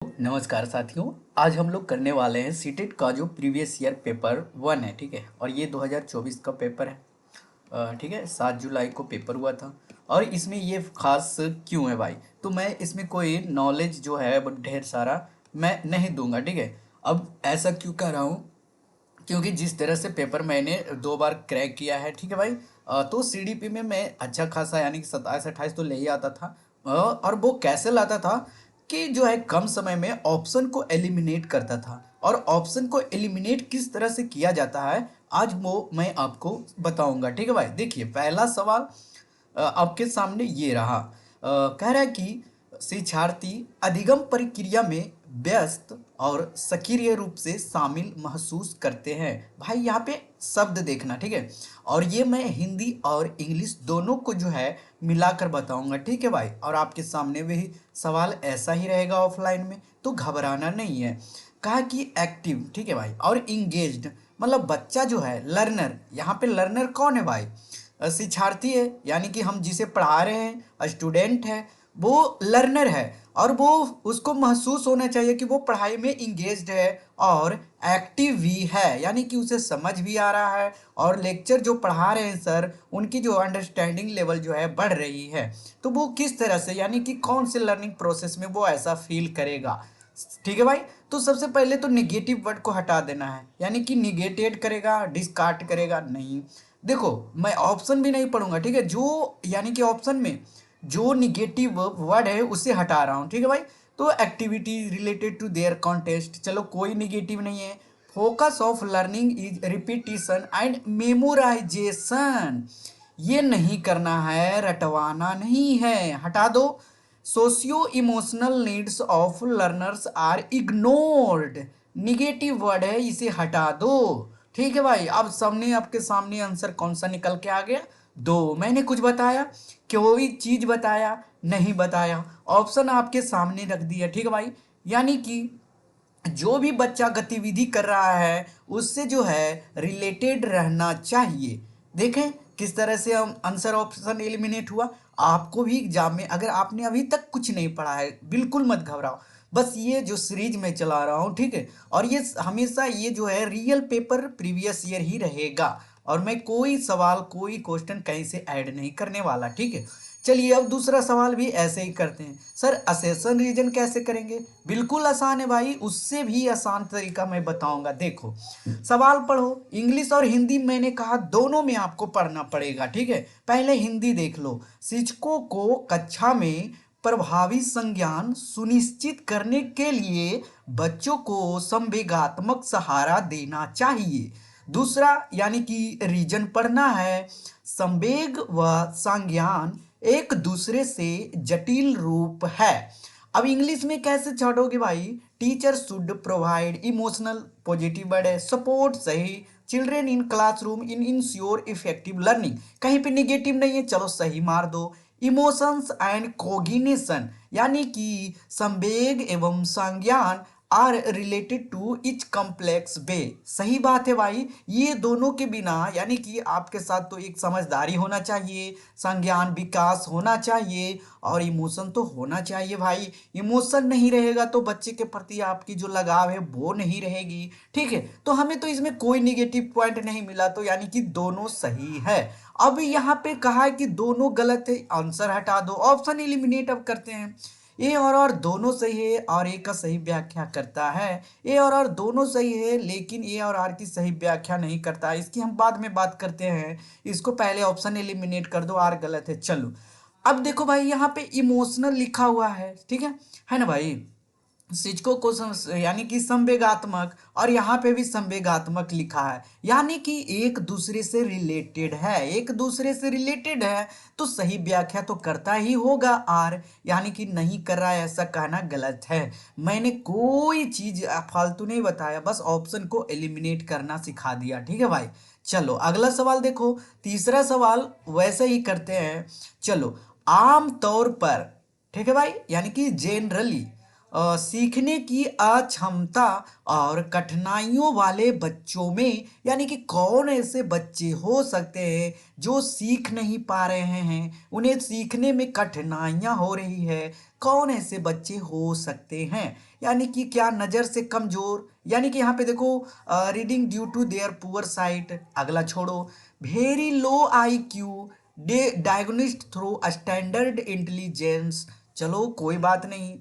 नमस्कार साथियों। आज हम लोग करने वाले हैं सीटेट का जो प्रीवियस ईयर पेपर 1 है, ठीक है। और ये 2024 का पेपर है, ठीक है। 7 जुलाई को पेपर हुआ था। और इसमें ये खास क्यों है भाई, तो मैं इसमें कोई नॉलेज जो है वो ढेर सारा मैं नहीं दूंगा, ठीक है। अब ऐसा क्यों कर रहा हूँ, क्योंकि जिस तरह से पेपर मैंने 2 बार क्रैक किया है, ठीक है भाई। तो सीडीपी में मैं अच्छा खासा यानी कि 27-28 तो ले ही आता था। और वो कैसे लाता था कि जो है कम समय में ऑप्शन को एलिमिनेट करता था। और ऑप्शन को एलिमिनेट किस तरह से किया जाता है आज वो मैं आपको बताऊंगा, ठीक है भाई। देखिए पहला सवाल आपके सामने ये रहा। कह रहा है कि शिक्षार्थी अधिगम प्रक्रिया में व्यस्त और सक्रिय रूप से शामिल महसूस करते हैं। भाई यहाँ पे शब्द देखना, ठीक है। और ये मैं हिंदी और इंग्लिश दोनों को जो है मिलाकर बताऊंगा, ठीक है भाई। और आपके सामने भी सवाल ऐसा ही रहेगा ऑफलाइन में, तो घबराना नहीं है। कहा कि एक्टिव, ठीक है भाई, और इंगेज्ड मतलब बच्चा जो है लर्नर। यहाँ पे लर्नर कौन है भाई? शिक्षार्थी है, यानी कि हम जिसे पढ़ा रहे हैं स्टूडेंट है, वो लर्नर है। और वो उसको महसूस होना चाहिए कि वो पढ़ाई में इंगेज्ड है और एक्टिव भी है, यानी कि उसे समझ भी आ रहा है। और लेक्चर जो पढ़ा रहे हैं सर, उनकी जो अंडरस्टैंडिंग लेवल जो है बढ़ रही है। तो वो किस तरह से, यानी कि कौन से लर्निंग प्रोसेस में वो ऐसा फील करेगा, ठीक है भाई। तो सबसे पहले तो निगेटिव वर्ड को हटा देना है, यानी कि निगेटेड करेगा, डिस्कार्ड करेगा नहीं। देखो मैं ऑप्शन भी नहीं पढ़ूंगा, ठीक है। जो यानी कि ऑप्शन में जो निगेटिव वर्ड है उसे हटा रहा हूँ, ठीक है भाई। तो activity related to their contest, चलो कोई निगेटिव नहीं है। Focus of learning is repetition and memorisation, ये नहीं करना है, रटवाना नहीं है, हटा दो। Socio emotional needs of learners are ignored, negative word है, इसे हटा दो, ठीक है भाई। अब सामने आपके सामने आंसर कौन सा निकल के आ गया? दो। मैंने कुछ बताया? कोई चीज बताया? नहीं बताया। ऑप्शन आपके सामने रख दिया, ठीक है भाई। यानी कि जो भी बच्चा गतिविधि कर रहा है उससे जो है रिलेटेड रहना चाहिए। देखें किस तरह से हम आंसर ऑप्शन एलिमिनेट हुआ। आपको भी एग्जाम में अगर आपने अभी तक कुछ नहीं पढ़ा है, बिल्कुल मत घबराओ। बस ये जो सीरीज में चला रहा हूँ, ठीक है। और ये हमेशा ये जो है रियल पेपर प्रीवियस ईयर ही रहेगा। और मैं कोई सवाल कोई क्वेश्चन कहीं से ऐड नहीं करने वाला, ठीक है। चलिए अब दूसरा सवाल भी ऐसे ही करते हैं। सर असेशन रीजन कैसे करेंगे? बिल्कुल आसान है भाई, उससे भी आसान तरीका मैं बताऊंगा। देखो सवाल पढ़ो, इंग्लिश और हिंदी मैंने कहा दोनों में आपको पढ़ना पड़ेगा, ठीक है। पहले हिंदी देख लो। शिक्षकों को कक्षा में प्रभावी संज्ञान सुनिश्चित करने के लिए बच्चों को संवेगात्मक सहारा देना चाहिए। दूसरा यानी कि रीजन पढ़ना है, संवेग व संज्ञान एक दूसरे से जटिल रूप है। अब इंग्लिश में कैसे छोड़ोगे भाई? Teacher should provide emotional, positive word है, सपोर्ट सही, children in classroom in ensure effective learning, कहीं पे निगेटिव नहीं है, चलो सही मार दो। इमोशंस एंड कोगिनेशन, यानी कि संवेग एवं संज्ञान are related to each complex way, सही बात है भाई। ये दोनों के बिना यानी कि आपके साथ तो एक समझदारी होना चाहिए, संज्ञान विकास होना चाहिए, और इमोशन तो होना चाहिए भाई। इमोशन नहीं रहेगा तो बच्चे के प्रति आपकी जो लगाव है वो नहीं रहेगी, ठीक है। तो हमें तो इसमें कोई निगेटिव पॉइंट नहीं मिला, तो यानी कि दोनों सही है। अब यहाँ पे कहा है कि दोनों गलत है, आंसर हटा दो, ऑप्शन एलिमिनेट अब करते हैं। ए और आर दोनों सही है और ए का सही व्याख्या करता है। ए और आर दोनों सही है लेकिन ए और आर की सही व्याख्या नहीं करता, इसकी हम बाद में बात करते हैं। इसको पहले ऑप्शन एलिमिनेट कर दो, आर गलत है। चलो अब देखो भाई यहाँ पे इमोशनल लिखा हुआ है, ठीक है ना भाई। शिक्षकों को यानी कि संवेगात्मक, और यहाँ पे भी संवेगात्मक लिखा है, यानी कि एक दूसरे से रिलेटेड है, एक दूसरे से रिलेटेड है। तो सही व्याख्या तो करता ही होगा आर, यानी कि नहीं कर रहा है ऐसा कहना गलत है। मैंने कोई चीज फालतू नहीं बताया, बस ऑप्शन को एलिमिनेट करना सिखा दिया, ठीक है भाई। चलो अगला सवाल देखो, तीसरा सवाल वैसे ही करते हैं। चलो, आम तौर पर, ठीक है भाई, यानी कि जेनरली सीखने की अक्षमता और कठिनाइयों वाले बच्चों में, यानी कि कौन ऐसे बच्चे हो सकते हैं जो सीख नहीं पा रहे हैं, उन्हें सीखने में कठिनाइयाँ हो रही है, कौन ऐसे बच्चे हो सकते हैं। यानी कि क्या नज़र से कमज़ोर, यानी कि यहाँ पे देखो reading due to their poor sight. अगला छोड़ो, very low IQ diagnosed through standard intelligence. चलो कोई बात नहीं।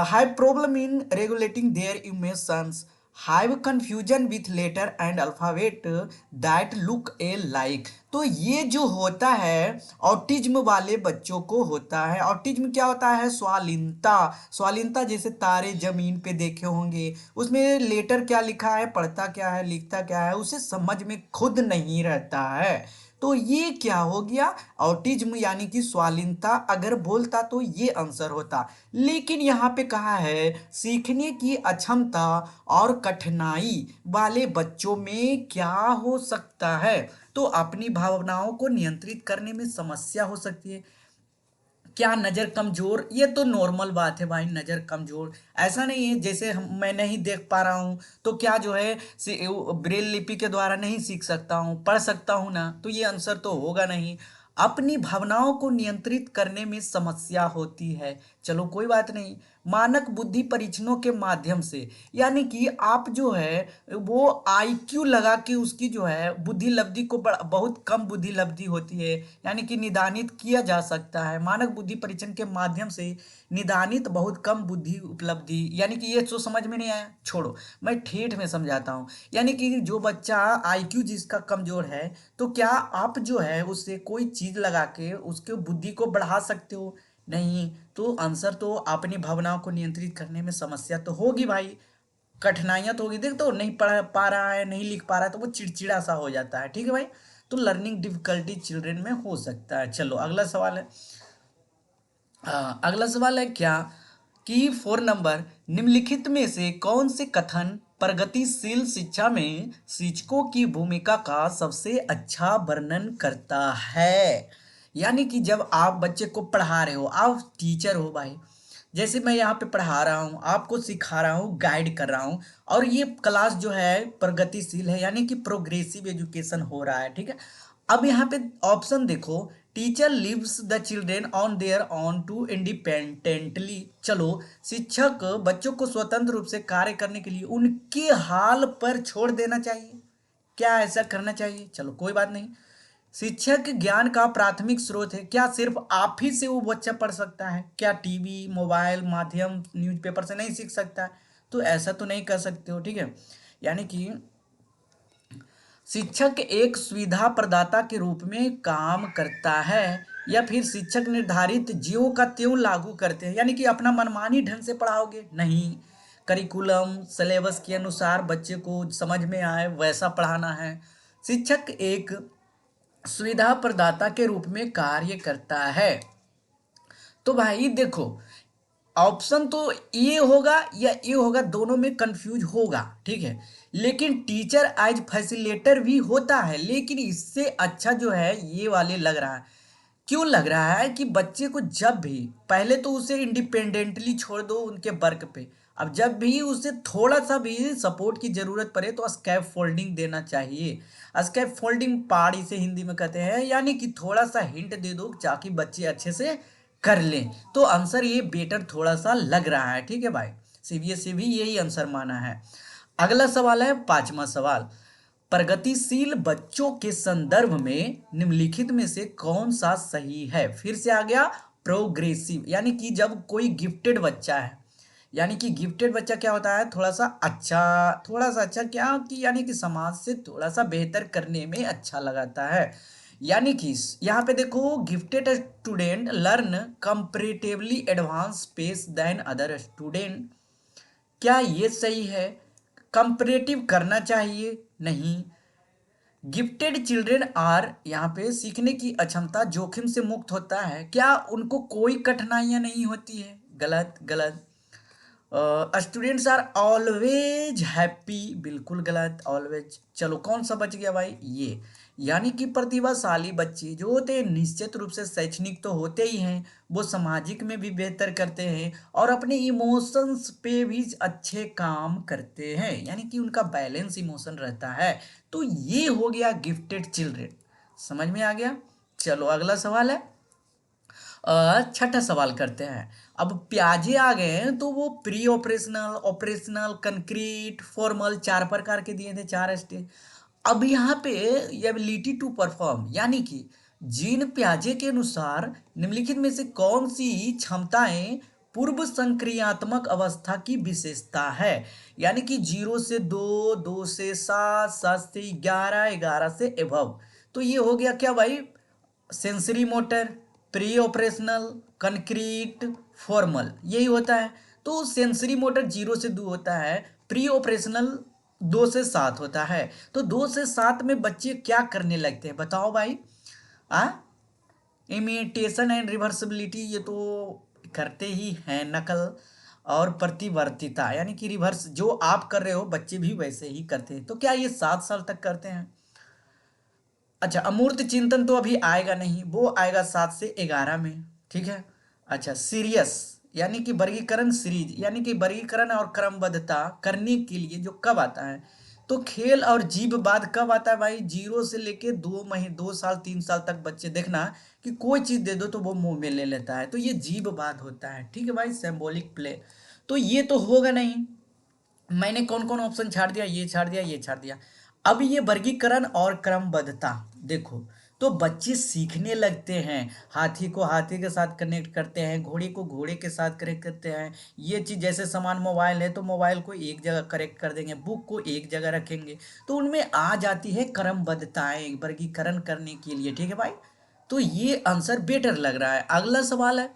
have problem in regulating their emotions, have confusion with letter and alphabet that look alike। तो ये जो होता है ऑटिज्म वाले बच्चों को होता है। ऑटिज्म क्या होता है? स्वालीनता। स्वालीनता जैसे तारे जमीन पे देखे होंगे, उसमें लेटर क्या लिखा है, पढ़ता क्या है, लिखता क्या है, उसे समझ में खुद नहीं रहता है। तो ये क्या हो गया? ऑटिज्म यानी कि स्वालीनता। अगर बोलता तो ये आंसर होता, लेकिन यहाँ पे कहा है सीखने की अक्षमता और कठिनाई वाले बच्चों में क्या हो सकता है? तो अपनी भावनाओं को नियंत्रित करने में समस्या हो सकती है। क्या नज़र कमज़ोर? ये तो नॉर्मल बात है भाई, नज़र कमज़ोर ऐसा नहीं है जैसे मैं नहीं देख पा रहा हूँ तो क्या जो है ब्रेल लिपि के द्वारा नहीं सीख सकता हूँ, पढ़ सकता हूँ ना, तो ये आंसर तो होगा नहीं। अपनी भावनाओं को नियंत्रित करने में समस्या होती है। चलो कोई बात नहीं। मानक बुद्धि परीक्षणों के माध्यम से, यानी कि आप जो है वो आईक्यू लगा के उसकी जो है बुद्धि लब्धि को बहुत कम बुद्धि लब्धि होती है, यानी कि निदानित किया जा सकता है। मानक बुद्धि परीक्षण के माध्यम से निदानित बहुत कम बुद्धि उपलब्धि, यानी कि ये तो समझ में नहीं आया, छोड़ो मैं ठेठ में समझाता हूँ। यानी कि जो बच्चा आईक्यू जिसका कमजोर है, तो क्या आप जो है उससे कोई चीज लगा के उसके बुद्धि को बढ़ा सकते हो? नहीं। तो आंसर तो अपनी भावनाओं को नियंत्रित करने में समस्या तो होगी भाई, कठिनाइयां तो होगी। देख तो नहीं पढ़ पा रहा है, नहीं लिख पा रहा है, तो वो चिड़चिड़ा सा हो जाता है। ठीक है भाई, तो लर्निंग डिफिकल्टी चिल्ड्रन में हो सकता है। चलो अगला सवाल है। अगला सवाल है क्या कि 4 नंबर, निम्नलिखित में से कौन से कथन प्रगतिशील शिक्षा में शिक्षकों की भूमिका का सबसे अच्छा वर्णन करता है? यानी कि जब आप बच्चे को पढ़ा रहे हो, आप टीचर हो भाई, जैसे मैं यहाँ पे पढ़ा रहा हूँ, आपको सिखा रहा हूँ, गाइड कर रहा हूँ, और ये क्लास जो है प्रगतिशील है, यानी कि प्रोग्रेसिव एजुकेशन हो रहा है। ठीक है। अब यहाँ पे ऑप्शन देखो, teacher leaves the children on their own to independently. चलो, शिक्षक बच्चों को स्वतंत्र रूप से कार्य करने के लिए उनके हाल पर छोड़ देना चाहिए। क्या ऐसा करना चाहिए? चलो कोई बात नहीं। शिक्षक ज्ञान का प्राथमिक स्रोत है। क्या सिर्फ आप ही से वो बच्चा पढ़ सकता है? क्या टीवी, मोबाइल माध्यम, न्यूज़पेपर से नहीं सीख सकता है? तो ऐसा तो नहीं कर सकते हो। ठीक है। यानी कि शिक्षक एक सुविधा प्रदाता के रूप में काम करता है, या फिर शिक्षक निर्धारित ज्यों का त्यों लागू करते हैं, यानी कि अपना मनमानी ढंग से पढ़ाओगे? नहीं। करिकुलम सिलेबस के अनुसार बच्चे को समझ में आए वैसा पढ़ाना है। शिक्षक एक सुविधा प्रदाता के रूप में कार्य करता है। तो भाई देखो, ऑप्शन तो ये होगा या ये होगा, दोनों में कंफ्यूज होगा। ठीक है। लेकिन टीचर एज फैसिलिटेटर भी होता है, लेकिन इससे अच्छा जो है ये वाले लग रहा है। क्यों लग रहा है? कि बच्चे को जब भी, पहले तो उसे इंडिपेंडेंटली छोड़ दो उनके वर्क पे, अब जब भी उसे थोड़ा सा भी सपोर्ट की जरूरत पड़े तो स्कैप फोल्डिंग देना चाहिए। स्कैप फोल्डिंग पहाड़ी से हिंदी में कहते हैं, यानी कि थोड़ा सा हिंट दे दो ताकि बच्चे अच्छे से कर लें। तो आंसर ये बेटर थोड़ा सा लग रहा है। ठीक है भाई, सीबीएसई भी यही आंसर माना है। अगला सवाल है 5वां सवाल, प्रगतिशील बच्चों के संदर्भ में निम्नलिखित में से कौन सा सही है? फिर से आ गया प्रोग्रेसिव, यानी कि जब कोई गिफ्टेड बच्चा है, यानी कि गिफ्टेड बच्चा क्या होता है? थोड़ा सा अच्छा, थोड़ा सा अच्छा क्या कि यानी कि समाज से थोड़ा सा बेहतर करने में अच्छा लगाता है। यानी कि यहाँ पे देखो, gifted student learn comparatively advance pace than other student. क्या ये सही है? कंपैरेटिव करना चाहिए? नहीं। गिफ्टेड चिल्ड्रेन आर, यहाँ पे सीखने की अक्षमता जोखिम से मुक्त होता है, क्या उनको कोई कठिनाइयां नहीं होती है? गलत गलत। स्टूडेंट्स आर ऑलवेज हैप्पी, बिल्कुल गलत, ऑलवेज। चलो कौन सा बच गया भाई? ये यानी कि प्रतिभाशाली बच्चे जो होते हैं निश्चित रूप से शैक्षणिक तो होते ही हैं, वो सामाजिक में भी बेहतर करते हैं और अपने इमोशंस पे भी अच्छे काम करते हैं, यानी कि उनका बैलेंस इमोशन रहता है। तो ये हो गया गिफ्टेड चिल्ड्रेन। समझ में आ गया। चलो अगला सवाल है। छठा सवाल करते हैं। अब प्याजे आ गए हैं तो वो pre operational, operational, concrete, formal, चार प्रकार के दिए थे, चार स्टेज। अब यहाँ पे एबिलिटी टू परफॉर्म, यानी कि जीन प्याजे के अनुसार निम्नलिखित में से कौन सी क्षमताएं पूर्व संक्रियात्मक अवस्था की विशेषता है। यानी कि 0 से 2, 2 से 7, 7 से 11, 11 से एभव। तो ये हो गया क्या भाई, sensory motor, pre operational, concrete, formal, यही होता है। तो सेंसरी मोटर 0 से 2 होता है, प्री ऑपरेशनल 2 से 7 होता है। तो 2 से 7 में बच्चे क्या करने लगते हैं बताओ भाई। आ इमिटेशन एंड रिवर्सिबिलिटी, ये तो करते ही हैं, नकल और प्रतिवर्तिता, यानी कि रिवर्स जो आप कर रहे हो बच्चे भी वैसे ही करते हैं। तो क्या ये 7 साल तक करते हैं। अच्छा, अमूर्त चिंतन तो अभी आएगा नहीं, वो आएगा 7 से 11 में। ठीक है। अच्छा, सीरियस यानी कि वर्गीकरण, सीरीज यानी कि वर्गीकरण और क्रमबद्धता करने के लिए जो कब आता है। तो खेल और जीववाद कब आता है भाई, 0 से लेके 2 महीने, 2 साल 3 साल तक बच्चे देखना कि कोई चीज दे दो तो वो मुंह में ले लेता है, तो ये जीववाद होता है। ठीक है भाई, सिंबॉलिक प्ले। तो ये तो होगा नहीं। मैंने कौन कौन ऑप्शन छाड़ दिया, ये छाड़ दिया, ये छाड़ दिया। अब ये वर्गीकरण और क्रमबद्धता देखो, तो बच्चे सीखने लगते हैं, हाथी को हाथी के साथ कनेक्ट करते हैं, घोड़े को घोड़े के साथ कनेक्ट करते हैं। ये चीज जैसे सामान मोबाइल है तो मोबाइल को एक जगह करेक्ट कर देंगे, बुक को एक जगह रखेंगे, तो उनमें आ जाती है क्रमबद्धताएं वर्गीकरण करने के लिए। ठीक है भाई, तो ये आंसर बेटर लग रहा है। अगला सवाल है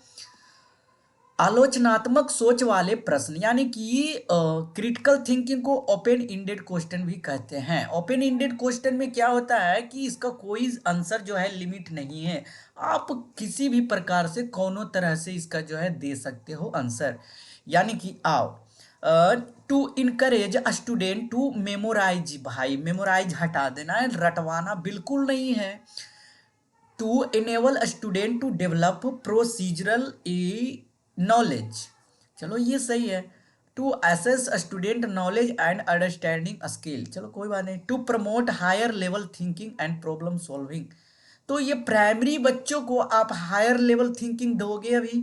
आलोचनात्मक सोच वाले प्रश्न, यानी कि क्रिटिकल थिंकिंग को ओपन इंडेड क्वेश्चन भी कहते हैं। ओपन इंडेड क्वेश्चन में क्या होता है कि इसका कोई आंसर जो है लिमिट नहीं है, आप किसी भी प्रकार से कोनो तरह से इसका जो है दे सकते हो आंसर। यानी कि आओ, to encourage student to memorise, भाई मेमोराइज हटा देना है, रटवाना बिल्कुल नहीं है। To enable student to develop procedural a knowledge, चलो ये सही है। To assess student knowledge and understanding skill, चलो कोई बात नहीं। To promote higher level thinking and problem solving, तो ये प्राइमरी बच्चों को आप हायर लेवल थिंकिंग दोगे अभी,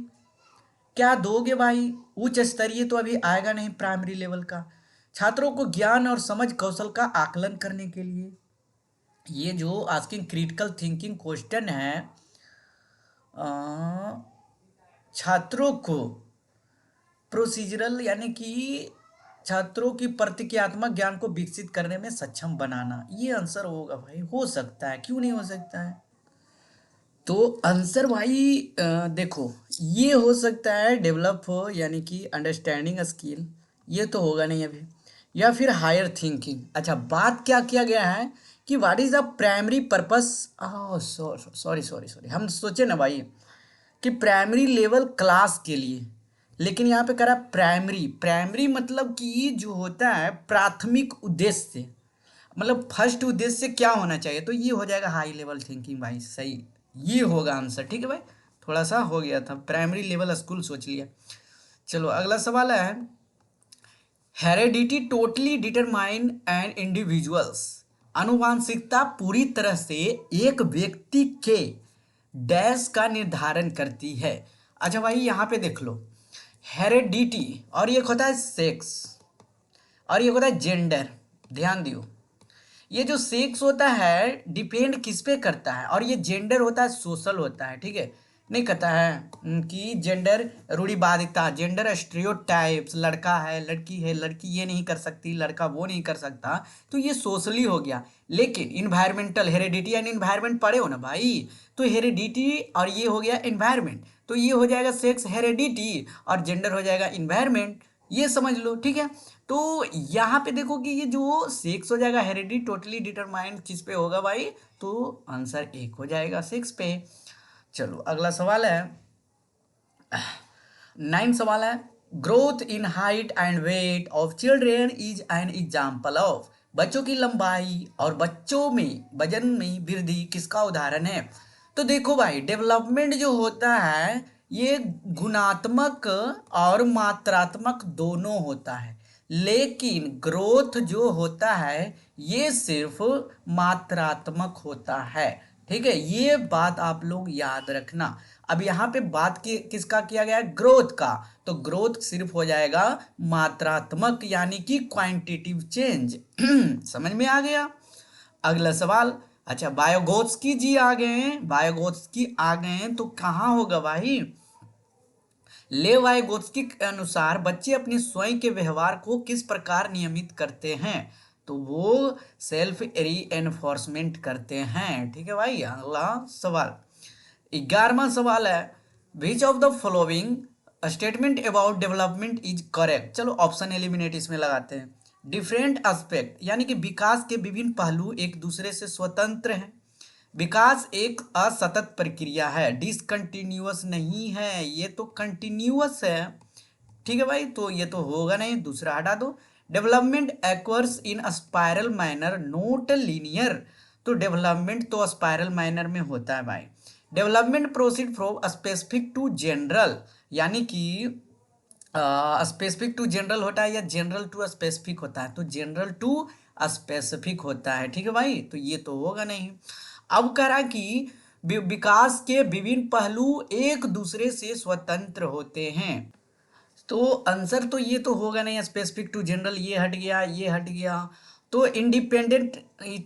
क्या दोगे भाई। उच्च स्तरीय तो अभी आएगा नहीं प्राइमरी लेवल का। छात्रों को ज्ञान और समझ कौशल का आकलन करने के लिए, ये जो आस्किंग क्रिटिकल थिंकिंग क्वेश्चन है, अ, छात्रों को प्रोसीजरल यानी कि छात्रों की प्रतिक्रियात्मक ज्ञान को विकसित करने में सक्षम बनाना, ये आंसर होगा भाई। हो सकता है, क्यों नहीं हो सकता है। तो आंसर भाई देखो, ये हो सकता है डेवलप हो, यानी कि अंडरस्टैंडिंग स्किल, ये तो होगा नहीं अभी, या फिर हायर थिंकिंग। अच्छा, बात क्या किया गया है कि what is the primary purpose. Sorry sorry sorry, हम सोचे ना भाई कि प्राइमरी लेवल क्लास के लिए, लेकिन यहाँ पे करा प्राइमरी। प्राइमरी मतलब कि जो होता है प्राथमिक उद्देश्य, मतलब फर्स्ट उद्देश्य क्या होना चाहिए, तो ये हो जाएगा हाई लेवल थिंकिंग भाई, सही ये होगा आंसर। ठीक है भाई, थोड़ा सा हो गया था, प्राइमरी लेवल स्कूल सोच लिया। चलो अगला सवाल है, heredity totally determine and individuals, आनुवांशिकता पूरी तरह से एक व्यक्ति के डैश का निर्धारण करती है। अच्छा भाई, यहाँ पे देख लो, हेरेडिटी और एक होता है सेक्स और एक होता है जेंडर। ध्यान दियो, ये जो सेक्स होता है डिपेंड किस पे करता है, और ये जेंडर होता है सोशल होता है। ठीक है, नहीं कहता है कि जेंडर रूढ़िवादिता, जेंडर स्टीरियोटाइप्स, लड़का है लड़की है, लड़की ये नहीं कर सकती, लड़का वो नहीं कर सकता, तो ये सोशली हो गया। लेकिन इन्वायरमेंटल, हेरेडिटी एंड इन्वायरमेंट पढ़े हो ना भाई, तो हेरेडिटी और ये हो गया इन्वायरमेंट, तो ये हो जाएगा सेक्स हेरेडिटी और जेंडर हो जाएगा इन्वायरमेंट, ये समझ लो। ठीक है, तो यहाँ पे देखो कि ये जो सेक्स हो जाएगा हेरेडिटी टोटली डिटरमाइंड किस पे होगा भाई, तो आंसर एक हो जाएगा सेक्स पे। चलो अगला सवाल है, 9 सवाल है, growth in height and weight of children is an example of, बच्चों की लंबाई और बच्चों में वजन में वृद्धि किसका उदाहरण है? तो देखो भाई, डेवलपमेंट जो होता है ये गुणात्मक और मात्रात्मक दोनों होता है, लेकिन ग्रोथ जो होता है ये सिर्फ मात्रात्मक होता है। ठीक है, ये बात आप लोग याद रखना। अब यहाँ पे बात की किसका किया गया है? ग्रोथ का। तो ग्रोथ सिर्फ हो जाएगा मात्रात्मक, यानी कि क्वांटिटिव चेंज। समझ में आ गया? अगला सवाल। अच्छा, बायोगोत्स्की जी आ गए हैं, बायोगोत्स्की आ गए हैं तो कहाँ होगा भाई? लेव वाइगोत्स्की के अनुसार बच्चे अपने स्वयं के व्यवहार को किस प्रकार नियमित करते हैं? तो वो सेल्फ री एनफोर्समेंट करते हैं। ठीक है भाई। अगला सवाल, 11वां सवाल है, which of the following statement about development is correct? चलो ऑप्शन एलिमिनेट इसमें लगाते हैं। डिफरेंट एस्पेक्ट, यानी कि विकास के विभिन्न पहलू एक दूसरे से स्वतंत्र हैं। विकास एक असतत प्रक्रिया है, डिसकंटिन्यूअस नहीं है, ये तो कंटिन्यूअस है। ठीक है भाई, तो ये तो होगा नहीं, दूसरा हटा दो। Development occurs in spiral manner not linear, तो डेवलपमेंट तो स्पाइरल मैनर में होता है भाई। Development proceed from specific to general, यानी कि स्पेसिफिक टू जनरल होता है या जनरल टू स्पेसिफिक होता है? तो जनरल टू स्पेसिफिक होता है। ठीक है भाई, तो ये तो होगा नहीं। अब कह रहा कि विकास के विभिन्न पहलू एक दूसरे से स्वतंत्र होते हैं, तो आंसर तो ये तो होगा नहीं, स्पेसिफिक टू जनरल ये हट गया, ये हट गया। तो इंडिपेंडेंट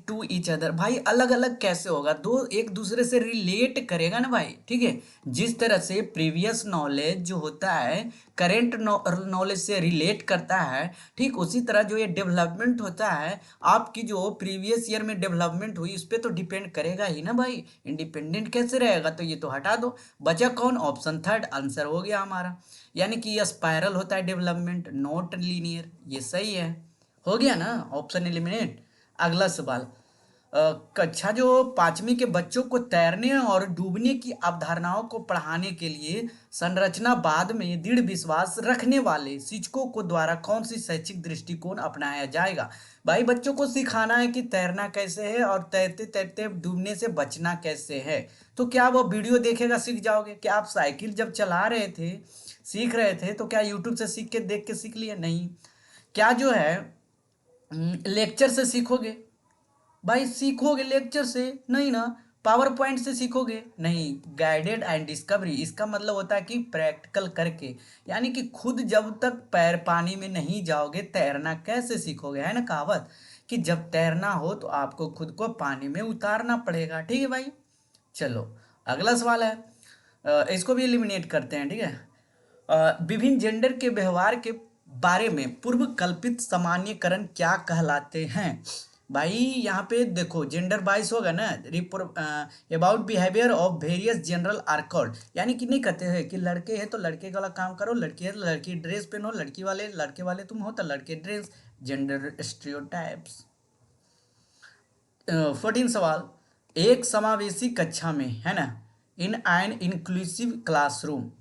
टू ईच अदर, भाई अलग अलग कैसे होगा? दो एक दूसरे से रिलेट करेगा ना भाई। ठीक है, जिस तरह से प्रीवियस नॉलेज जो होता है करेंट नॉलेज से रिलेट करता है, ठीक उसी तरह जो ये डेवलपमेंट होता है, आपकी जो प्रीवियस ईयर में डेवलपमेंट हुई उस पर तो डिपेंड करेगा ही ना भाई। इंडिपेंडेंट कैसे रहेगा? तो ये तो हटा दो। बचा कौन? ऑप्शन थर्ड आंसर हो गया हमारा, यानी कि यह स्पाइरल होता है डेवलपमेंट, नॉट लीनियर। ये सही है, हो गया ना, ऑप्शन एलिमिनेट। अगला सवाल, कक्षा जो 5वीं के बच्चों को तैरने और डूबने की अवधारणाओं को पढ़ाने के लिए संरचनावाद में दृढ़ विश्वास रखने वाले शिक्षकों को द्वारा कौन सी शैक्षिक दृष्टिकोण अपनाया जाएगा? भाई बच्चों को सिखाना है कि तैरना कैसे है और तैरते तैरते डूबने से बचना कैसे है। तो क्या वो वीडियो देखेगा सीख जाओगे? क्या आप साइकिल जब चला रहे थे, सीख रहे थे, तो क्या यूट्यूब से सीख के देख के सीख लिए? नहीं। क्या जो है लेक्चर से सीखोगे? भाई सीखोगे लेक्चर से नहीं ना। पावर पॉइंट से सीखोगे? नहीं। गाइडेड एंड डिस्कवरी, इसका मतलब होता है कि प्रैक्टिकल करके, यानी कि खुद जब तक पैर पानी में नहीं जाओगे तैरना कैसे सीखोगे? है ना कहावत कि जब तैरना हो तो आपको खुद को पानी में उतारना पड़ेगा। ठीक है भाई, चलो अगला सवाल है, इसको भी एलिमिनेट करते हैं। ठीक है, विभिन्न जेंडर के व्यवहार के बारे में पूर्व कल्पित सामान्यकरण क्या कहलाते हैं? भाई यहाँ पे देखो, जेंडर बाइस होगा ना, about behaviour of various general accord, यानी कि नहीं कहते हैं कि लड़के हैं तो लड़के वाला काम करो, लड़की है तो लड़की ड्रेस पहनो, लड़की वाले लड़के वाले तुम हो तो लड़के ड्रेस, जेंडर स्टीरियोटाइप्स। 14 सवाल, एक समावेशी कक्षा में, है ना, इन एन इंक्लूसिव क्लासरूम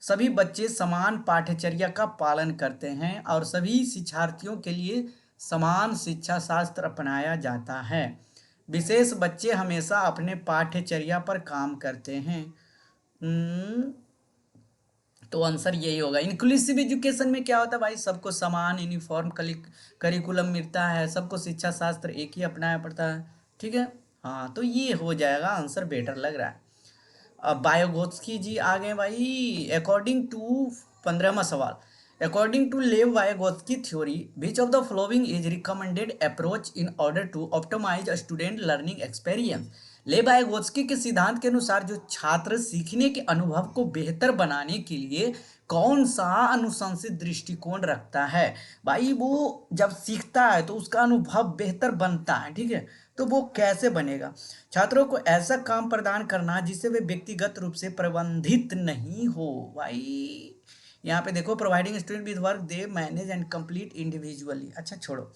सभी बच्चे समान पाठ्यचर्या का पालन करते हैं और सभी शिक्षार्थियों के लिए समान शिक्षा शास्त्र अपनाया जाता है। विशेष बच्चे हमेशा अपने पाठ्यचर्या पर काम करते हैं। तो आंसर यही होगा। इंक्लूसिव एजुकेशन में क्या होता है भाई? सबको समान यूनिफॉर्म करिकुलम मिलता है, सबको शिक्षा शास्त्र एक ही अपनाया पड़ता है। ठीक है, हाँ तो ये हो जाएगा आंसर, बेटर लग रहा है। अब बायोगोत्स्की जी आ गए भाई। अकॉर्डिंग टू 15वां सवाल, according to Lev Vygotsky theory which of the following is recommended approach in order to optimise student learning experience? Lev Vygotsky के सिद्धांत के अनुसार जो छात्र सीखने के अनुभव को बेहतर बनाने के लिए कौन सा अनुशंसित दृष्टिकोण रखता है? भाई वो जब सीखता है तो उसका अनुभव बेहतर बनता है। ठीक है, तो वो कैसे बनेगा? छात्रों को ऐसा काम प्रदान करना जिससे वे व्यक्तिगत रूप से प्रबंधित नहीं हो। भाई यहाँ पे देखो, providing student with work they manage and complete individually. अच्छा छोड़ो,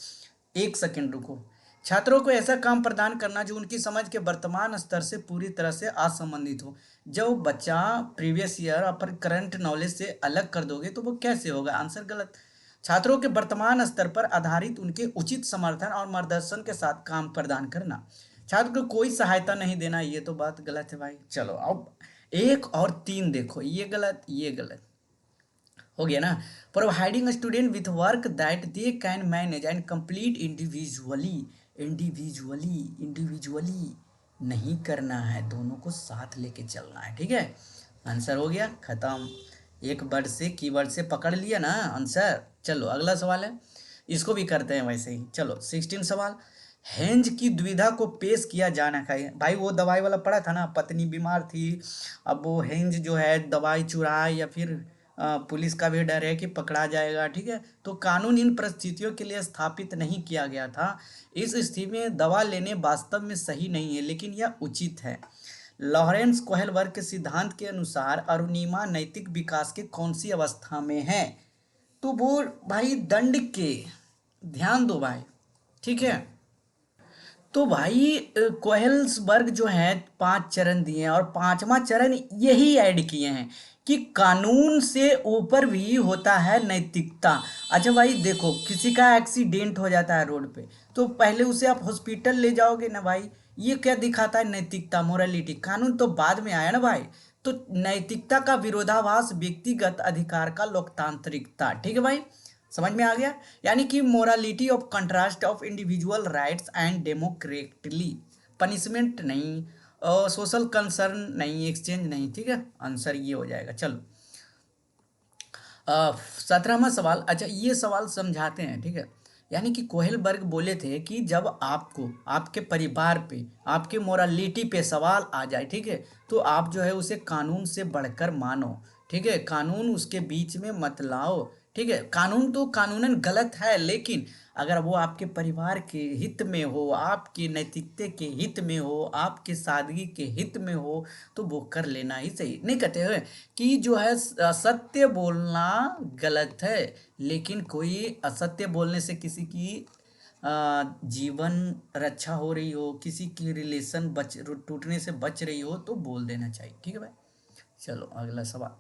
एक सेकेंड रुको। छात्रों को ऐसा काम प्रदान करना जो उनकी समझ के वर्तमान स्तर से पूरी तरह से असंबंधित हो। जब बच्चा प्रीवियस ईयर और करंट नॉलेज से अलग कर दोगे तो वो कैसे होगा? आंसर गलत। छात्रों के वर्तमान स्तर पर आधारित उनके उचित समर्थन और मार्गदर्शन के साथ काम प्रदान करना। छात्र को कोई सहायता नहीं देना, ये तो बात गलत है भाई। चलो अब 1 और 3 देखो, ये गलत ये गलत हो गया ना। Providing student with work that they can manage and complete individually. Individually individually नहीं करना है, दोनों को साथ लेके चलना है, ठीक है। आंसर हो गया खत्म। एक वर्ड से कीवर्ड से पकड़ लिया ना आंसर। चलो अगला सवाल है, इसको भी करते हैं वैसे ही। चलो 16 सवाल। हेंज की दुविधा को पेश किया जाना है। भाई वो दवाई वाला पढ़ा था ना, पत्नी बीमार थी, अब वो हेंज जो है दवाई चुराए या फिर पुलिस का भी डर है कि पकड़ा जाएगा, ठीक है। तो कानून इन परिस्थितियों के लिए स्थापित नहीं किया गया था। इस स्थिति में दवा लेने वास्तव में सही नहीं है, लेकिन यह उचित है। लॉरेंस कोहेलबर्ग के सिद्धांत के अनुसार अरुणिमा नैतिक विकास के कौन सी अवस्था में है? तो वो भाई दंड के, ध्यान दो भाई, ठीक है। तो भाई कोहेल्सबर्ग जो है 5 चरण दिए हैं और 5वां चरण यही ऐड किए हैं कि कानून से ऊपर भी होता है नैतिकता। अच्छा भाई देखो, किसी का एक्सीडेंट हो जाता है रोड पे, तो पहले उसे आप हॉस्पिटल ले जाओगे ना भाई, ये क्या दिखाता है? नैतिकता, मोरालिटी। कानून तो बाद में आया ना भाई। तो नैतिकता का विरोधाभास व्यक्तिगत अधिकार का लोकतांत्रिकता, ठीक है भाई, समझ में आ गया। यानी कि morality of contrast of individual rights and democratically, punishment नहीं, सोशल कंसर्न नहीं, एक्सचेंज नहीं, ठीक है। आंसर ये हो जाएगा। चलो 17वां सवाल। अच्छा ये सवाल समझाते हैं, ठीक है। यानी कि कोहेलबर्ग बोले थे कि जब आपको आपके परिवार पे, आपके मोरालिटी पे सवाल आ जाए, ठीक है, तो आप जो है उसे कानून से बढ़कर मानो, ठीक है। कानून उसके बीच में मत लाओ, ठीक है। कानून तो कानूनन गलत है, लेकिन अगर वो आपके परिवार के हित में हो, आपके नैतिकता के हित में हो, आपके सादगी के हित में हो, तो वो कर लेना ही सही। नहीं कहते हुए कि जो है असत्य बोलना गलत है, लेकिन कोई असत्य बोलने से किसी की जीवन रक्षा हो रही हो, किसी की रिलेशन बच टूटने से बच रही हो, तो बोल देना चाहिए, ठीक है भाई। चलो अगला सवाल।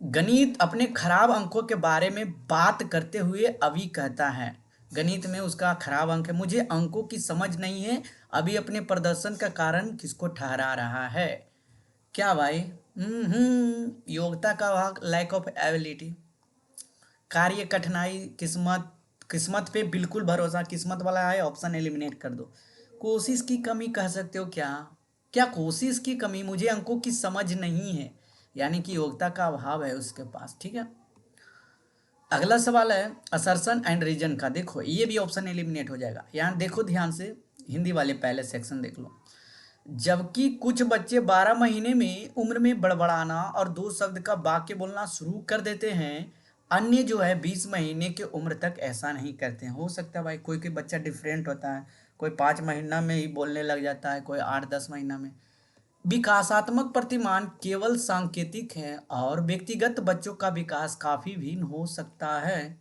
गणित अपने खराब अंकों के बारे में बात करते हुए अभी कहता है, गणित में उसका खराब अंक है, मुझे अंकों की समझ नहीं है, अभी अपने प्रदर्शन का कारण किसको ठहरा रहा है? क्या भाई? योग्यता का भाग, लैक ऑफ एबिलिटी, कार्य कठिनाई, किस्मत, किस्मत पे बिल्कुल भरोसा, किस्मत वाला है ऑप्शन एलिमिनेट कर दो। कोशिश की कमी कह सकते हो क्या? क्या कोशिश की कमी? मुझे अंकों की समझ नहीं है, यानी कि योग्यता का अभाव है उसके पास, ठीक है। अगला सवाल है असर्शन एंड रीजन का। देखो ये भी ऑप्शन एलिमिनेट हो जाएगा। यहाँ देखो ध्यान से, हिंदी वाले पहले सेक्शन देख लो। जबकि कुछ बच्चे 12 महीने में उम्र में बड़बड़ाना और 2 शब्द का वाक्य बोलना शुरू कर देते हैं, अन्य जो है 20 महीने की उम्र तक ऐसा नहीं करते हैं। हो सकता है भाई कोई कोई बच्चा डिफरेंट होता है, कोई 5 महीना में ही बोलने लग जाता है, कोई 8-10 महीना में। विकासात्मक प्रतिमान केवल सांकेतिक है और व्यक्तिगत बच्चों का विकास काफी भिन्न हो सकता है।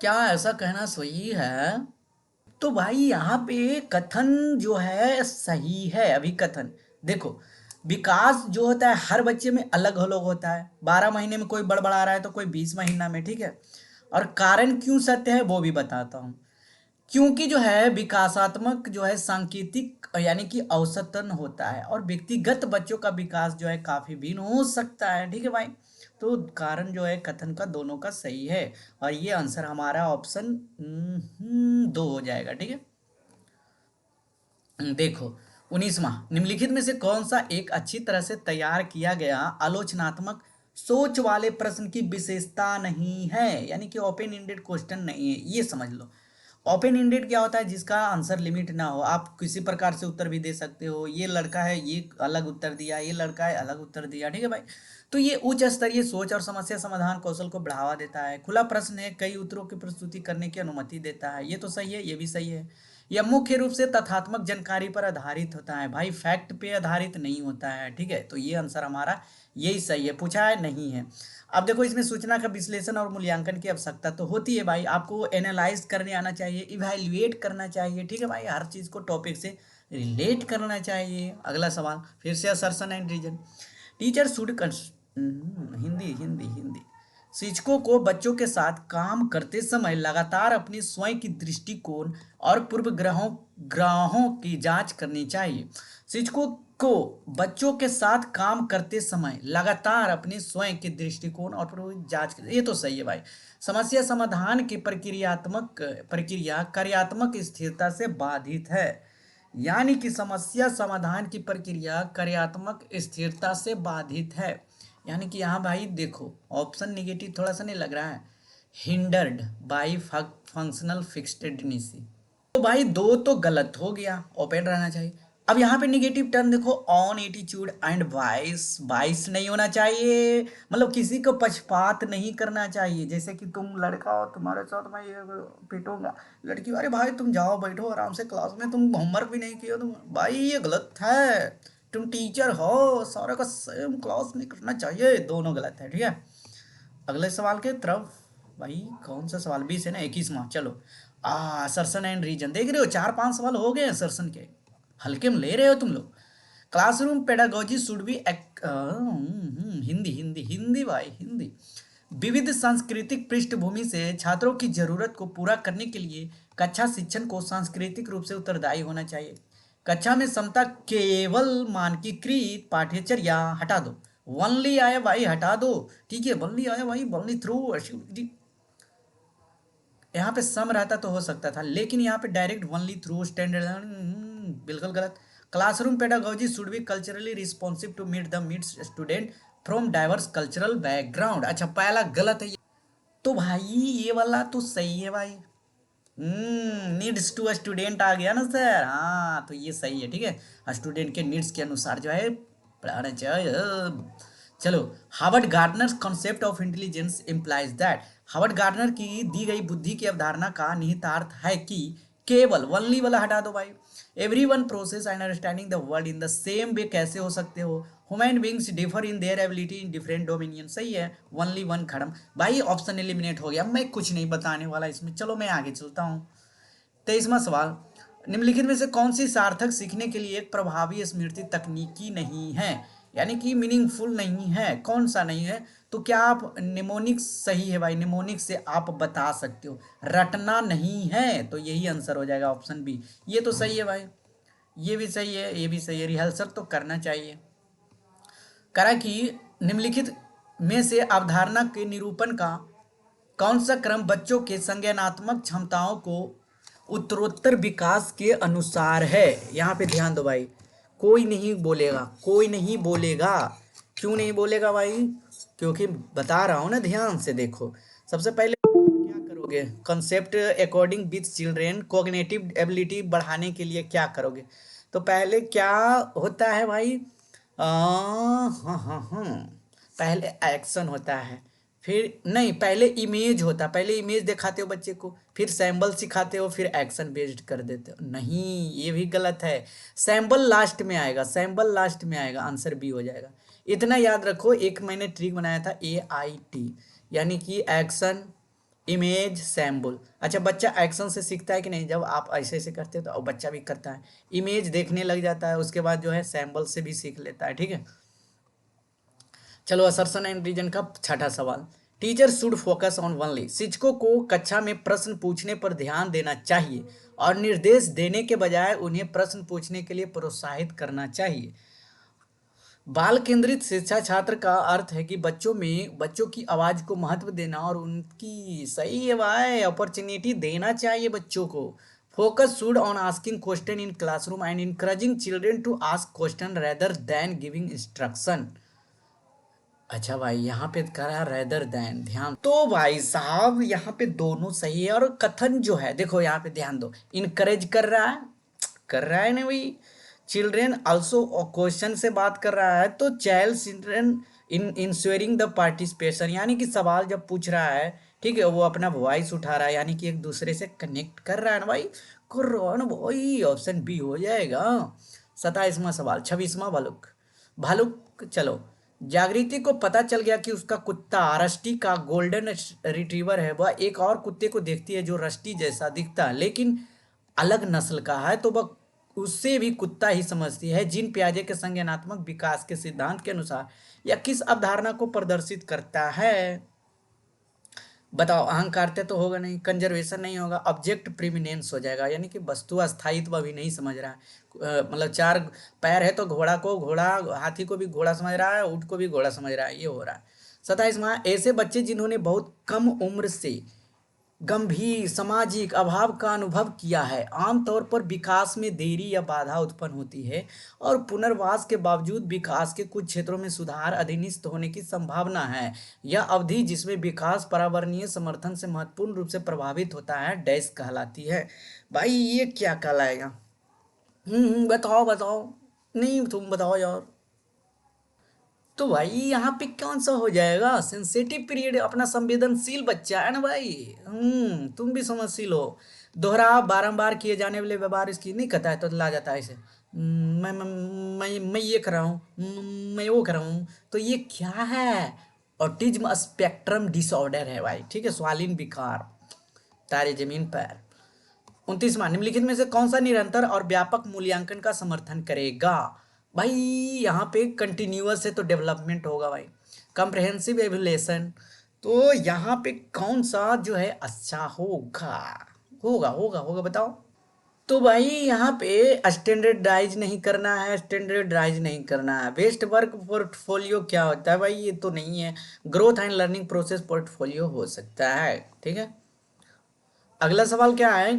क्या ऐसा कहना सही है? तो भाई यहाँ पे कथन जो है सही है। अभी कथन देखो, विकास जो होता है हर बच्चे में अलग अलग होता है। 12 महीने में कोई बड़बड़ा रहा है तो कोई 20 महीना में, ठीक है। और कारण क्यों सत्य है वो भी बताता हूँ। क्योंकि जो है विकासात्मक जो है सांकेतिक यानी कि औसतन होता है, और व्यक्तिगत बच्चों का विकास जो है काफी भिन्न हो सकता है, ठीक है भाई। तो कारण जो है कथन का दोनों का सही है, और ये आंसर हमारा ऑप्शन 2 हो जाएगा, ठीक है। देखो 19वां, निम्नलिखित में से कौन सा एक अच्छी तरह से तैयार किया गया आलोचनात्मक सोच वाले प्रश्न की विशेषता नहीं है? यानी कि ओपन एंडेड क्वेश्चन नहीं है, ये समझ लो। ओपन एंडेड क्या होता है? जिसका आंसर लिमिट ना हो, आप किसी प्रकार से उत्तर भी दे सकते हो। ये लड़का है, ये अलग उत्तर दिया, ये लड़का है, अलग उत्तर दिया, ठीक है भाई। तो ये उच्च स्तरीय सोच और समस्या समाधान कौशल को बढ़ावा देता है। खुला प्रश्न है, कई उत्तरों की प्रस्तुति करने की अनुमति देता है, ये तो सही है, ये भी सही है। यह मुख्य रूप से तथ्यात्मक जानकारी पर आधारित होता है भाई, फैक्ट पे आधारित नहीं होता है, ठीक है। तो ये आंसर हमारा यही सही है। पूछा है नहीं है। अब देखो इसमें सूचना का विश्लेषण और मूल्यांकन की आवश्यकता तो होती है भाई, आपको एनालाइज करने आना चाहिए, इवैल्यूएट करना चाहिए, ठीक है भाई। हर चीज को टॉपिक से रिलेट करना चाहिए। अगला सवाल फिर से assertion and reason. Teacher should Hindi Hindi Hindi. शिक्षकों को बच्चों के साथ काम करते समय लगातार अपने स्वयं की दृष्टिकोण और पूर्वग्रहों ग्रहों की जांच करनी चाहिए। शिक्षकों को बच्चों के साथ काम करते समय लगातार अपने स्वयं के दृष्टिकोण और पूर्व जांच ये तो सही है भाई। समस्या समाधान की प्रक्रिया कार्यात्मक स्थिरता से बाधित है। यानी कि समस्या समाधान की प्रक्रिया कार्यात्मक स्थिरता से बाधित है। यानी कि यहाँ भाई देखो ऑप्शन निगेटिव थोड़ा सा नहीं लग रहा है। हिंडर्ड बाई फंक्शनल फिक्स्डनेसी, तो भाई दो तो गलत हो गया, ओपन रहना चाहिए। अब यहाँ पे निगेटिव टर्म देखो, on attitude and vice, vice नहीं होना चाहिए, मतलब किसी को पक्षपात नहीं करना चाहिए। जैसे कि तुम लड़का हो, तुम्हारे साथ मैं ये पीटूंगा, लड़की अरे भाई तुम जाओ बैठो आराम से क्लास में, तुम होमवर्क भी नहीं किया, तुम भाई ये गलत है। तुम टीचर हो, सारा का सेम क्लास में करना चाहिए, दोनों गलत है। ठीक है, अगले सवाल के तरफ। भाई कौन सा सवाल 20 है ना, 21वां। चलो असर्शन एंड रीजन देख रहे हो, 4-5 सवाल हो गए असर्शन के, हल्के में ले रहे हो तुम लोग। Classroom pedagogy should B Hindi Hindi Hindi भाई हिंदी। विविध सांस्कृतिक पृष्ठभूमि से छात्रों की जरूरत को पूरा करने के लिए कक्षा शिक्षण को सांस्कृतिक रूप से उत्तरदायी होना चाहिए। कक्षा में समता केवल मानकीकृत पाठ्यचर्या हटा दो, वनली आया भाई हटा दो। ठीक है, वनली आया भाई, वनली थ्रू। यहाँ पे सम रहता तो हो सकता था, लेकिन यहाँ पे डायरेक्ट वनली थ्रू स्टैंडर्ड, बिल्कुल गलत। Classroom pedagogy should be culturally responsive to meet the meet student from diverse cultural background. अच्छा पहला गलत है तो भाई ये वाला तो सही है भाई। नीड्स टू स्टूडेंट आ गया ना सर, हाँ तो ये सही है। ठीक है, स्टूडेंट के नीड्स के अनुसार जो है पढ़ाना चाहिए। चलो, Harvard gardener concept of intelligence implies that, Harvard gardener की दी गई बुद्धि की अवधारणा का निहितार्थ है कि केवल, वनली वाला हटा दो भाई, every one process and understanding the world in the same way कैसे हो सकते हो, human beings differ in their ability in different dominion. सही है, वनली वन खत्म भाई, ऑप्शन एलिमिनेट हो गया, मैं कुछ नहीं बताने वाला इसमें। चलो मैं आगे चलता हूँ। 23वां सवाल, निम्नलिखित में से कौन सी सार्थक सीखने के लिए एक प्रभावी स्मृति तकनीकी नहीं है, यानी कि मीनिंगफुल नहीं है, कौन सा नहीं है? तो क्या आप निमोनिक्स, सही है भाई, निमोनिक्स से आप बता सकते हो, रटना नहीं है, तो यही आंसर हो जाएगा ऑप्शन बी। ये तो सही है भाई, ये भी सही है, ये भी सही है, रिहर्सल तो करना चाहिए। करा कि निम्नलिखित में से अवधारणा के निरूपण का कौन सा क्रम बच्चों के संज्ञानात्मक क्षमताओं को उत्तरोत्तर विकास के अनुसार है? यहाँ पे ध्यान दो भाई, कोई नहीं बोलेगा, कोई नहीं बोलेगा। क्यों नहीं बोलेगा भाई? क्योंकि बता रहा हूँ ना, ध्यान से देखो। सबसे पहले क्या करोगे, concept according with children, cognitive ability बढ़ाने के लिए क्या करोगे? तो पहले क्या होता है भाई, हाँ हाँ हाँ, पहले एक्शन होता है, फिर नहीं, पहले इमेज होता है, पहले इमेज दिखाते हो बच्चे को, फिर सैम्बल सिखाते हो, फिर एक्शन बेस्ड कर देते हो। नहीं, ये भी गलत है, सैम्बल लास्ट में आएगा, सैम्बल लास्ट में आएगा, आंसर बी हो जाएगा। इतना याद रखो, एक मैंने ट्रिक बनाया था AIT, यानी कि एक्शन इमेज सैम्बल। अच्छा बच्चा एक्शन से सीखता है कि नहीं, जब आप ऐसे ऐसे करते हो तो बच्चा भी करता है, इमेज देखने लग जाता है, उसके बाद जो है सैम्बल से भी सीख लेता है। ठीक है, चलो असर्शन एंड रीजन का छठा सवाल, teacher should focus on only, शिक्षकों को कक्षा में प्रश्न पूछने पर ध्यान देना चाहिए और निर्देश देने के बजाय उन्हें प्रश्न पूछने के लिए प्रोत्साहित करना चाहिए। बाल केंद्रित शिक्षा छात्र का अर्थ है कि बच्चों की आवाज को महत्व देना और उनकी, सही है भाई, अपॉर्चुनिटी देना चाहिए बच्चों को। Focus should on asking question in classroom and encouraging children to ask question rather than giving instruction. अच्छा भाई, यहाँ पे करा रेदर देन, ध्यान तो भाई साहब, यहाँ पे दोनों सही है। और कथन जो है देखो, यहाँ पे ध्यान दो, इनकरेज कर रहा है ना भाई, चिल्ड्रेन आल्सो क्वेश्चन से बात कर रहा है, तो child children in ensuring the participation, यानी कि सवाल जब पूछ रहा है, ठीक है, वो अपना वॉइस उठा रहा है, यानी कि एक दूसरे से कनेक्ट कर रहा है ना भाई, कर रहा है ना भाई, ऑप्शन बी हो जाएगा। 27वां सवाल, 26वां, भालुक भालुक। चलो, जागृति को पता चल गया कि उसका कुत्ता रस्टी का गोल्डन रिट्रीवर है, वह एक और कुत्ते को देखती है जो रस्टी जैसा दिखता है लेकिन अलग नस्ल का है, तो वह उसे भी कुत्ता ही समझती है। जीन पियाजे के संज्ञानात्मक विकास के सिद्धांत के अनुसार यह किस अवधारणा को प्रदर्शित करता है? बताओ। अहंकारते तो होगा नहीं, कंजर्वेशन नहीं होगा, ऑब्जेक्ट प्रीमिनेंस हो जाएगा, यानी कि वस्तु अस्थायित्व अभी नहीं समझ रहा है। मतलब चार पैर है तो घोड़ा को घोड़ा, हाथी को भी घोड़ा समझ रहा है, ऊँट को भी घोड़ा समझ रहा है, ये हो रहा है। 27वां, ऐसे बच्चे जिन्होंने बहुत कम उम्र से गंभीर सामाजिक अभाव का अनुभव किया है, आमतौर पर विकास में देरी या बाधा उत्पन्न होती है और पुनर्वास के बावजूद विकास के कुछ क्षेत्रों में सुधार अधिनिष्ठ होने की संभावना है। यह अवधि जिसमें विकास पर्यावरणीय समर्थन से महत्वपूर्ण रूप से प्रभावित होता है, डैश कहलाती है। भाई ये क्या कहलाएगा? बताओ बताओ। नहीं तुम बताओ यार। तो भाई यहाँ पे कौन सा हो जाएगा? सेंसिटिव पीरियड, अपना संवेदनशील बच्चा है ना भाई। तुम भी समझशील हो। दोहराव बारंबार किए जाने वाले व्यवहार इसकी नहीं कहता है तो ला जाता है इसे। मैं ये कर रहा हूँ, मैं वो कर रहा हूँ, तो ये क्या है? ऑटिज्म स्पेक्ट्रम डिसऑर्डर है भाई, ठीक है, स्वालीन विकार। तारे जमीन पर। 29वां, निम्नलिखित में से कौन सा निरंतर और व्यापक मूल्यांकन का समर्थन करेगा? भाई यहाँ पे कंटिन्यूअस है तो डेवलपमेंट होगा भाई। कॉम्प्रहेंसिव एवल्यूशन, तो यहाँ पे कौन सा जो है अच्छा होगा? होगा होगा होगा, बताओ। तो भाई यहाँ पे स्टैंडर्डाइज नहीं करना है, स्टैंडर्डाइज नहीं करना है। बेस्ट वर्क पोर्टफोलियो क्या होता है भाई? ये तो नहीं है। Growth and learning process portfolio हो सकता है, ठीक है। अगला सवाल क्या है?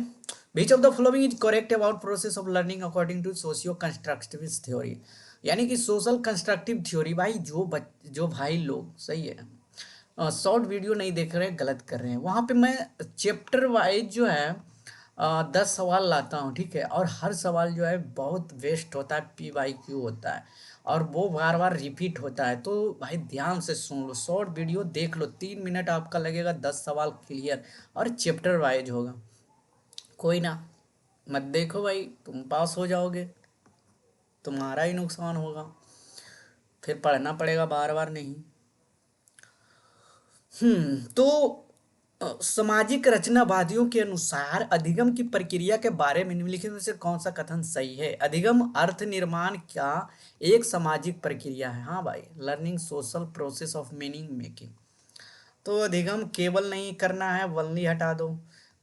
Which of the following is correct about process of learning according to socio constructivist theory? यानी कि सोशल कंस्ट्रक्टिव थ्योरी। भाई जो भाई लोग सही है शॉर्ट वीडियो नहीं देख रहे, गलत कर रहे हैं। वहाँ पे मैं चैप्टर वाइज जो है 10 सवाल लाता हूँ, ठीक है, और हर सवाल जो है बहुत वेस्ट होता है, PYQ होता है और वो बार बार रिपीट होता है। तो भाई ध्यान से सुन लो, शॉर्ट वीडियो देख लो, 3 मिनट आपका लगेगा, 10 सवाल क्लियर और चैप्टर वाइज होगा। कोई ना, मत देखो भाई, तुम पास हो जाओगे, तुम्हारा ही नुकसान होगा, फिर पढ़ना पड़ेगा बार बार नहीं। तो सामाजिक रचनावादियों के अनुसार अधिगम की प्रक्रिया के बारे में निम्नलिखित में से कौन सा कथन सही है? अधिगम अर्थ निर्माण का एक सामाजिक प्रक्रिया है। हाँ भाई, learning social process of meaning making. तो अधिगम केवल नहीं करना है, वनली हटा दो।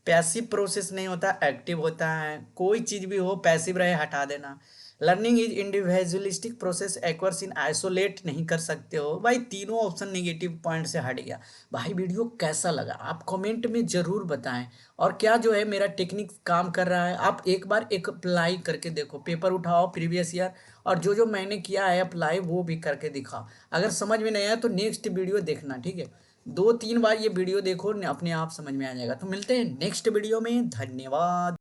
पैसिव प्रोसेस नहीं होता, एक्टिव होता है। कोई चीज भी हो पैसिव रहे हटा देना। Learning is individualistic process, occurs in isolate नहीं कर सकते हो। भाई तीनों ऑप्शन नेगेटिव पॉइंट से हट गया। भाई वीडियो कैसा लगा आप कमेंट में जरूर बताएं, और क्या जो है मेरा टेक्निक काम कर रहा है आप एक बार एक अप्लाई करके देखो, पेपर उठाओ प्रीवियस ईयर और जो जो मैंने किया है अप्लाई वो भी करके दिखाओ। अगर समझ में नहीं आया तो नेक्स्ट वीडियो देखना, ठीक है। 2-3 बार ये वीडियो देखो, अपने आप समझ में आ जाएगा। तो मिलते हैं नेक्स्ट वीडियो में, धन्यवाद।